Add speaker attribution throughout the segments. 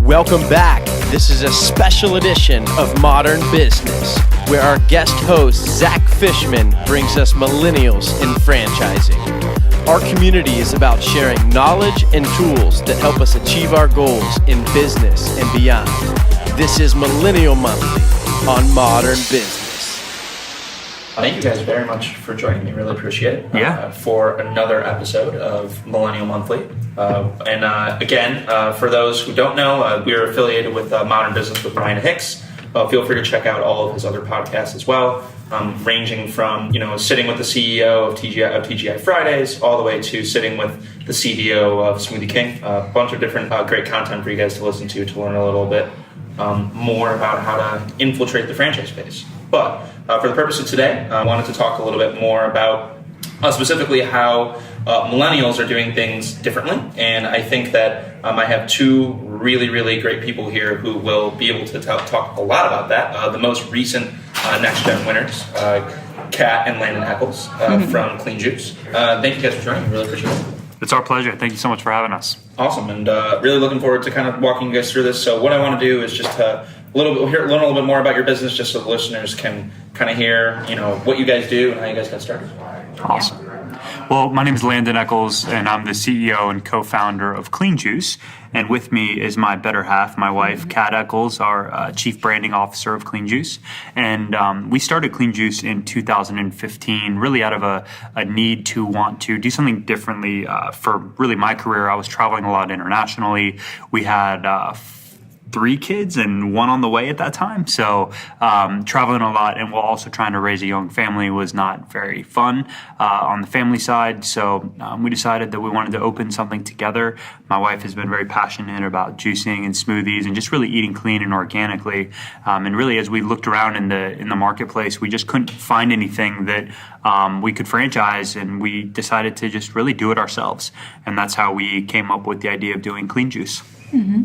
Speaker 1: Welcome back. This is a special edition of Modern Business, where our guest host, Zack Fishman, brings us millennials in franchising. Our community is about sharing knowledge and tools that help us achieve our goals in business and beyond. This is Millennial Monthly on Modern Business.
Speaker 2: Thank you guys very much for joining me. Really appreciate it. For another episode of Millennial Monthly. Again, for those who don't know, we are affiliated with Modern Business with Brian Hicks. Feel free to check out all of his other podcasts as well, ranging from sitting with the CEO of TGI Fridays all the way to sitting with the CDO of Smoothie King. A bunch of different great content for you guys to listen to learn a little bit more about how to infiltrate the franchise space. But for the purpose of today, I wanted to talk a little bit more about specifically how millennials are doing things differently. And I think that I have two really, really great people here who will be able to talk a lot about that. The most recent Next Gen winners, Kat and Landon Eckles from Clean Juice. Thank you guys for joining. Really appreciate it.
Speaker 3: It's our pleasure. Thank you so much for having us.
Speaker 2: Awesome. And really looking forward to kind of walking you guys through this. So what I want to do is just learn a little bit more about your business, just so the listeners can kind of hear, what you guys do and how you guys got started.
Speaker 3: Awesome. Well, my name is Landon Eckles, and I'm the CEO and co-founder of Clean Juice. And with me is my better half, my wife, Kat Eckles, our Chief Branding Officer of Clean Juice. And we started Clean Juice in 2015, really out of a need to want to do something differently. For really my career, I was traveling a lot internationally. We had 3 kids and 1 on the way at that time. So traveling a lot, and while also trying to raise a young family was not very fun on the family side. So we decided that we wanted to open something together. My wife has been very passionate about juicing and smoothies and just really eating clean and organically. And really, as we looked around in the marketplace, we just couldn't find anything that we could franchise, and we decided to just really do it ourselves. And that's how we came up with the idea of doing Clean Juice.
Speaker 2: Mm-hmm.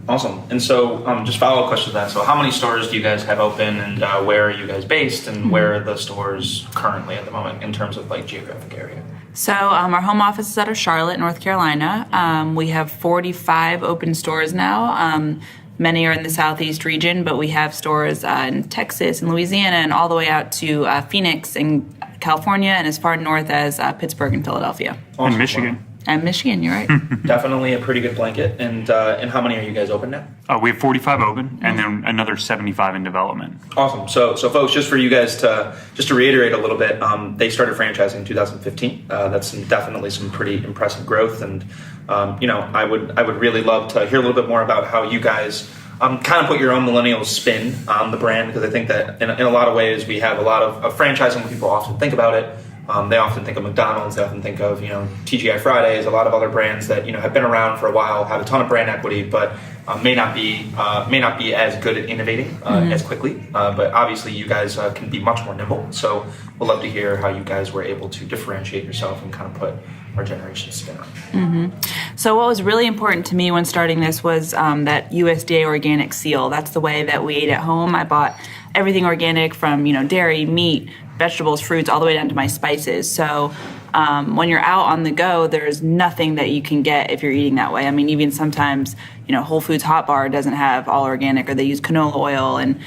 Speaker 2: Awesome. And so just follow-up question to that. So how many stores do you guys have open, and where are you guys based, and where are the stores currently at the moment in terms of geographic area?
Speaker 4: So our home office is out of Charlotte, North Carolina. We have 45 open stores now. Many are in the Southeast region, but we have stores in Texas and Louisiana and all the way out to Phoenix in California and as far north as Pittsburgh and Philadelphia.
Speaker 3: Awesome. And Michigan.
Speaker 2: Wow.
Speaker 4: And Michigan, you're right.
Speaker 2: Definitely a pretty good blanket. And how many are you guys open now?
Speaker 3: We have 45 open, and then another 75 in development.
Speaker 2: Awesome. So folks, just for you guys to reiterate a little bit, they started franchising in 2015. That's definitely some pretty impressive growth. And I would really love to hear a little bit more about how you guys kind of put your own millennial spin on the brand, because I think that in a lot of ways we have a lot of franchising when people often think about it. They often think of McDonald's, they often think of TGI Fridays, a lot of other brands that have been around for a while, have a ton of brand equity, but may not be as good at innovating as quickly. But obviously, you guys can be much more nimble. So we'd love to hear how you guys were able to differentiate yourself and kind of put our generation's spin on it.
Speaker 4: Mm-hmm. So what was really important to me when starting this was that USDA organic seal. That's the way that we ate at home. I bought everything organic from dairy, meat, vegetables, fruits, all the way down to my spices. So when you're out on the go, there's nothing that you can get if you're eating that way. I mean, even sometimes, Whole Foods Hot Bar doesn't have all organic, or they use canola oil. And,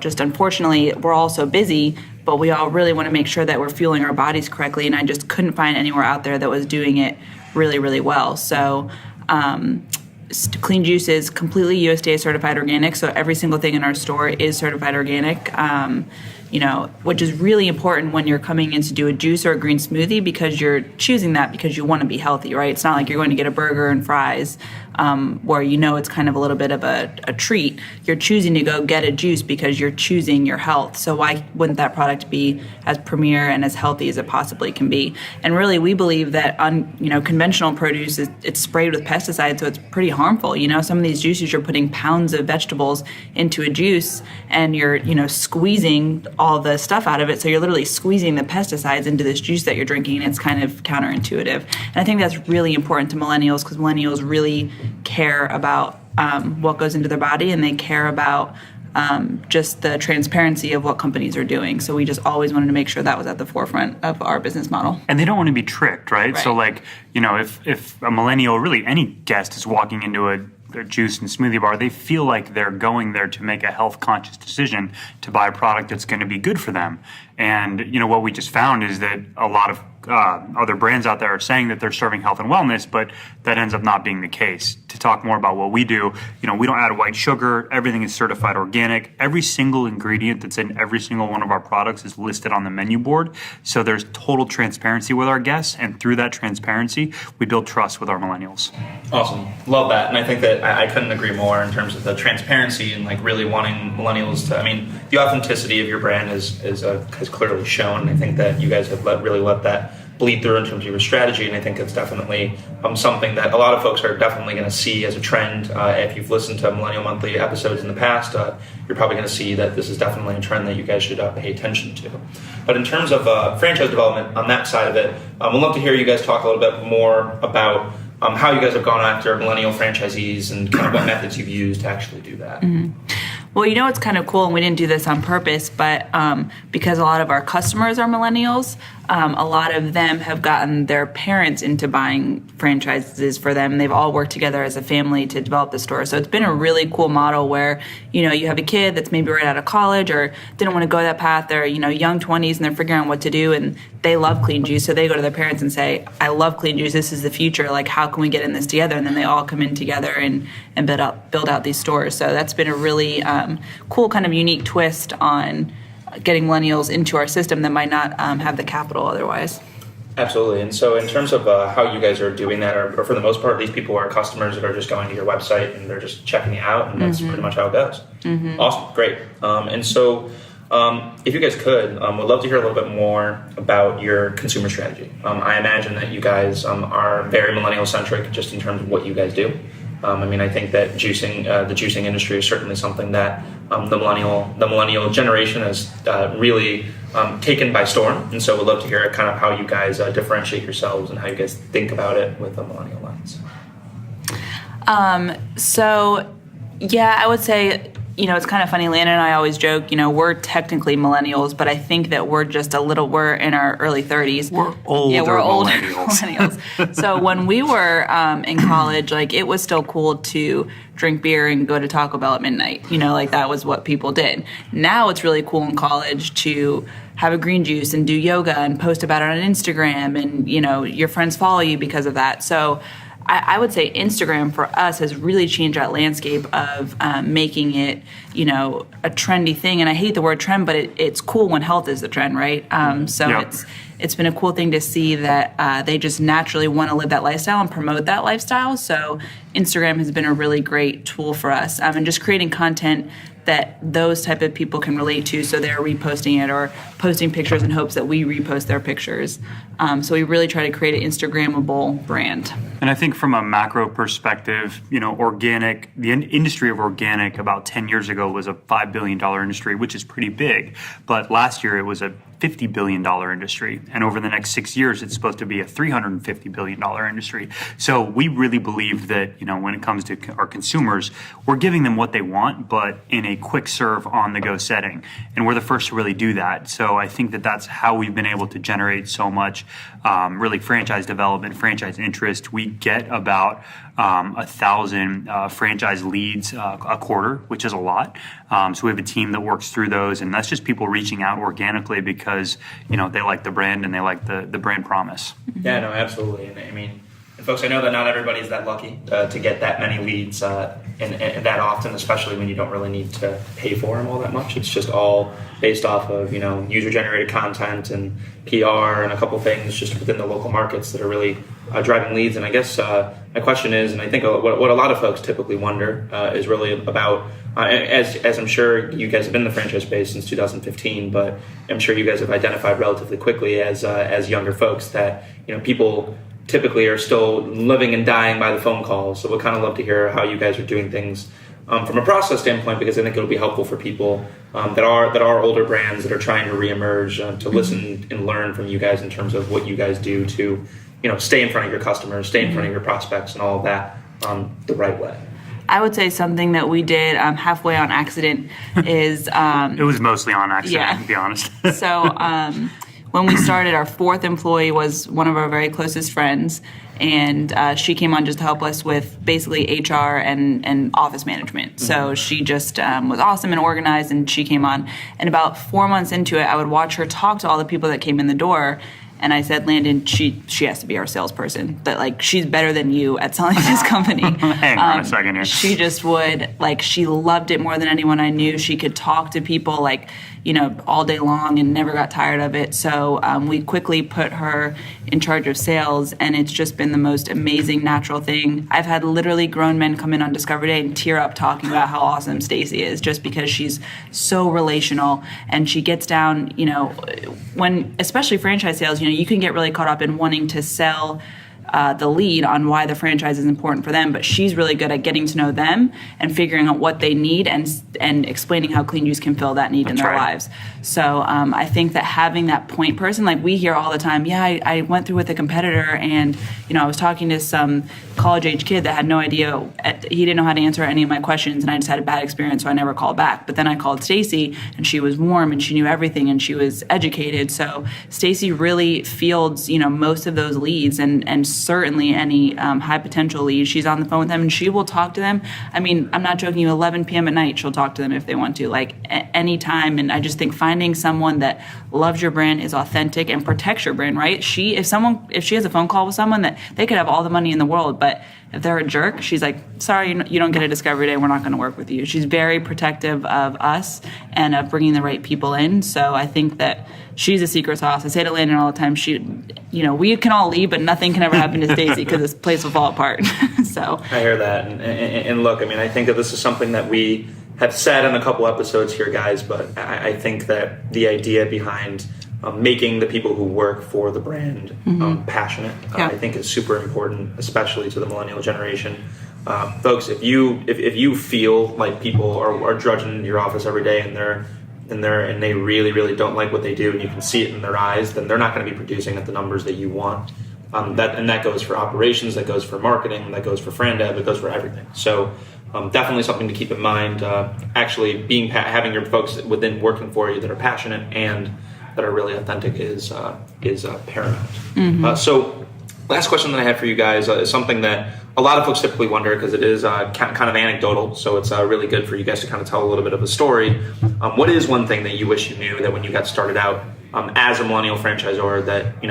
Speaker 4: just unfortunately, we're all so busy, but we all really want to make sure that we're fueling our bodies correctly. And I just couldn't find anywhere out there that was doing it really, really well. So Clean Juice is completely USDA certified organic. So every single thing in our store is certified organic. Which is really important when you're coming in to do a juice or a green smoothie, because you're choosing that because you want to be healthy, right? It's not like you're going to get a burger and fries where it's kind of a little bit of a treat. You're choosing to go get a juice because you're choosing your health. So why wouldn't that product be as premier and as healthy as it possibly can be? And really, we believe that conventional produce it's sprayed with pesticides, so it's pretty harmful. Some of these juices, you're putting pounds of vegetables into a juice, and you're squeezing all the stuff out of it. So you're literally squeezing the pesticides into this juice that you're drinking. And it's kind of counterintuitive. And I think that's really important to millennials, because millennials really care about what goes into their body, and they care about just the transparency of what companies are doing. So we just always wanted to make sure that was at the forefront of our business model.
Speaker 3: And they don't want to be tricked, right? So if a millennial, really any guest is walking into a their juice and smoothie bar, they feel like they're going there to make a health conscious decision to buy a product that's going to be good for them. And what we just found is that a lot of other brands out there are saying that they're serving health and wellness, but that ends up not being the case. To talk more about what we do, we don't add white sugar. Everything is certified organic. Every single ingredient that's in every single one of our products is listed on the menu board. So there's total transparency with our guests, and through that transparency, we build trust with our millennials.
Speaker 2: Awesome. Love that. And I think that I couldn't agree more in terms of the transparency and like really wanting millennials to, the authenticity of your brand has clearly shown. I think that you guys have really let that bleed through in terms of your strategy, and I think it's definitely something that a lot of folks are definitely going to see as a trend. If you've listened to Millennial Monthly episodes in the past, you're probably going to see that this is definitely a trend that you guys should pay attention to. But in terms of franchise development on that side of it, we'd love to hear you guys talk a little bit more about how you guys have gone after millennial franchisees and kind of what methods you've used to actually do that.
Speaker 4: Mm-hmm. Well, it's kind of cool, and we didn't do this on purpose, but because a lot of our customers are millennials, a lot of them have gotten their parents into buying franchises for them. They've all worked together as a family to develop the store. So it's been a really cool model where, you have a kid that's maybe right out of college or didn't want to go that path. They're, young 20s, and they're figuring out what to do, and they love Clean Juice. So they go to their parents and say, I love Clean Juice. This is the future. Like, how can we get in this together? And then they all come in together and build out these stores. So that's been a really cool kind of unique twist on getting millennials into our system that might not have the capital otherwise.
Speaker 2: Absolutely. And so in terms of how you guys are doing that, or for the most part, these people are customers that are just going to your website and they're just checking it out, and that's pretty much how it goes. Mm-hmm. Awesome. Great. And so if you guys could, would love to hear a little bit more about your consumer strategy. I imagine that you guys are very millennial-centric just in terms of what you guys do. I think that the juicing industry is certainly something that the millennial generation has really taken by storm, and so we'd love to hear kind of how you guys differentiate yourselves and how you guys think about it with a millennial lens.
Speaker 4: I would say, it's kind of funny. Landon and I always joke, we're technically millennials, but I think that we're in our early 30s.
Speaker 3: We're older
Speaker 4: millennials. So when we were in college, it was still cool to drink beer and go to Taco Bell at midnight. That was what people did. Now it's really cool in college to have a green juice and do yoga and post about it on Instagram, and, your friends follow you because of that. So I would say Instagram for us has really changed that landscape of making it, a trendy thing. And I hate the word trend, but it's cool when health is the trend, right? It's been a cool thing to see that they just naturally want to live that lifestyle and promote that lifestyle. So Instagram has been a really great tool for us, and just creating content that those type of people can relate to, so they're reposting it or posting pictures in hopes that we repost their pictures. So we really try to create an Instagrammable brand.
Speaker 3: And I think from a macro perspective, organic, the industry of organic about 10 years ago was a $5 billion industry, which is pretty big. But last year it was a $50 billion industry. And over the next 6 years, it's supposed to be a $350 billion industry. So we really believe that, when it comes to our consumers, we're giving them what they want, but in a quick serve on the go setting. And we're the first to really do that. So I think that that's how we've been able to generate so much really franchise development, franchise interest. We get about 1,000 franchise leads a quarter, which is a lot. So we have a team that works through those, and that's just people reaching out organically because they like the brand and they like the brand promise.
Speaker 2: Yeah, no, absolutely. And folks, I know that not everybody's that lucky to get that many leads and that often, especially when you don't really need to pay for them all that much. It's just all based off of user-generated content and PR and a couple things just within the local markets that are really driving leads. And I guess my question is, and I think what a lot of folks typically wonder is really about, as I'm sure you guys have been in the franchise space since 2015, but I'm sure you guys have identified relatively quickly as younger folks that people typically are still living and dying by the phone call. So we'd kind of love to hear how you guys are doing things from a process standpoint, because I think it'll be helpful for people that are older brands that are trying to reemerge to listen and learn from you guys in terms of what you guys do to stay in front of your customers, stay in front of your prospects, and all of that the right way.
Speaker 4: I would say something that we did halfway on accident is...
Speaker 3: it was mostly on accident, to be honest.
Speaker 4: So when we started, our fourth employee was one of our very closest friends, and she came on just to help us with basically HR and office management. So she just was awesome and organized, and she came on. And about 4 months into it, I would watch her talk to all the people that came in the door. And I said, Landon, she has to be our salesperson. That like she's better than you at selling this company.
Speaker 3: Hang on a second here.
Speaker 4: She just would she loved it more than anyone I knew. She could talk to people all day long and never got tired of it. So we quickly put her in charge of sales, and it's just been the most amazing natural thing. I've had literally grown men come in on Discovery Day and tear up talking about how awesome Stacy is, just because she's so relational and she gets down. When especially franchise sales, you can get really caught up in wanting to sell the lead on why the franchise is important for them, but she's really good at getting to know them and figuring out what they need and explaining how Clean Juice can fill that need in their lives. So I think that having that point person, like we hear all the time, I went through with a competitor and I was talking to some college-age kid that had no idea, he didn't know how to answer any of my questions, and I just had a bad experience, so I never called back. But then I called Stacy, and she was warm and she knew everything and she was educated. So Stacy really fields most of those leads and certainly any high potential leads. She's on the phone with them and she will talk to them. I mean, I'm not joking you, 11 p.m. at night she'll talk to them if they want to, any time. And I just think finding someone that loves your brand, is authentic, and protects your brand, right? If she has a phone call with someone that they could have all the money in the world, but if they're a jerk, she's like, sorry, you don't get a Discovery Day, we're not going to work with you. She's very protective of us and of bringing the right people in. So I think that she's a secret sauce. I say to Landon all the time, we can all leave, but nothing can ever happen to Stacy because this place will fall apart. So
Speaker 2: I hear that. And look, I think that this is something that we have said in a couple episodes here, guys, but I think that the idea behind making the people who work for the brand passionate, I think is super important, especially to the millennial generation. Folks, if you feel like people are drudging your office every day and they really, really don't like what they do, and you can see it in their eyes, then they're not going to be producing at the numbers that you want. That goes for operations, that goes for marketing, that goes for FranDev, it goes for everything. So definitely something to keep in mind. Actually, having your folks within working for you that are passionate and that are really authentic is paramount. So last question that I have for you guys is something that a lot of folks typically wonder, because it is kind of anecdotal, so it's really good for you guys to kind of tell a little bit of a story. What is one thing that you wish you knew that when you got started out as a millennial franchisor that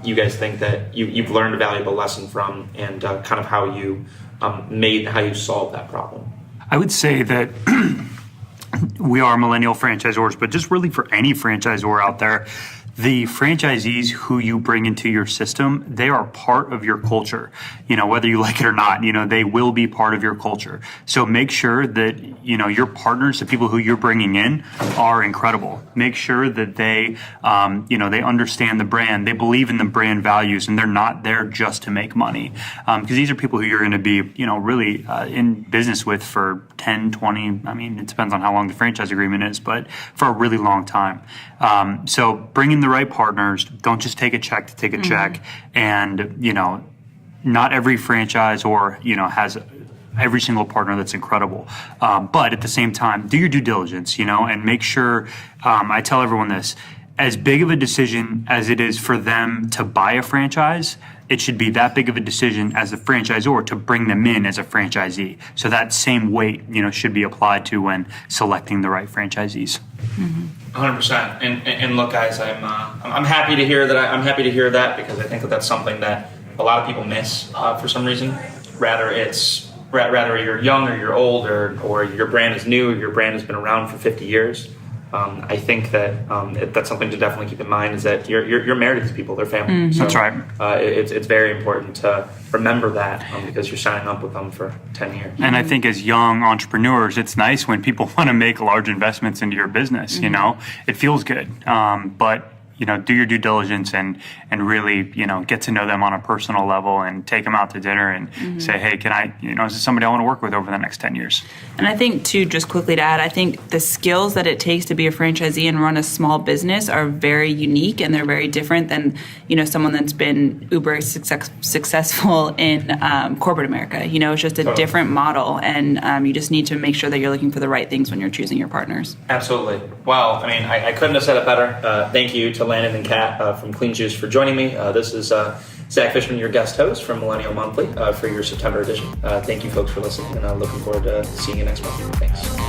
Speaker 2: you guys think that you've learned a valuable lesson from, and kind of how you solved that problem?
Speaker 3: I would say that we are millennial franchisors, but just really for any franchisor out there, the franchisees who you bring into your system, they are part of your culture. Whether you like it or not, they will be part of your culture. So make sure that, your partners, the people who you're bringing in, are incredible. Make sure that they, they understand the brand, they believe in the brand values, and they're not there just to make money. Because these are people who you're going to be, really in business with for 10, 20, it depends on how long the franchise agreement is, but for a really long time. So bring in the right partners. Don't just take a check to take a check. And, not every franchisor, has every single partner that's incredible. But at the same time, do your due diligence, and make sure, I tell everyone this, as big of a decision as it is for them to buy a franchise, it should be that big of a decision as a franchisor to bring them in as a franchisee. So that same weight, should be applied to when selecting the right franchisees.
Speaker 2: 100%. And look, guys, I'm happy to hear that. I'm happy to hear that, because I think that's something that a lot of people miss for some reason. Rather you're young or you're old, or your brand is new, or your brand has been around for 50 years. I think that that's something to definitely keep in mind, is that you're married to these people, they're family. So,
Speaker 3: that's right.
Speaker 2: It's very important to remember that, because you're signing up with them for 10 years.
Speaker 3: And I think as young entrepreneurs, it's nice when people want to make large investments into your business. It feels good. But do your due diligence and really, get to know them on a personal level, and take them out to dinner and say, hey, can I, is this somebody I want to work with over the next 10 years?
Speaker 4: And I think, too, just quickly to add, I think the skills that it takes to be a franchisee and run a small business are very unique, and they're very different than, someone that's been uber successful in corporate America. It's just a different model, and you just need to make sure that you're looking for the right things when you're choosing your partners.
Speaker 2: Absolutely. Well, I couldn't have said it better. Thank you to Landon and Kat from Clean Juice for joining me. This is Zack Fishman, your guest host from Millennial Monthly for your September edition. Thank you folks for listening, and I'm looking forward to seeing you next month. Thanks.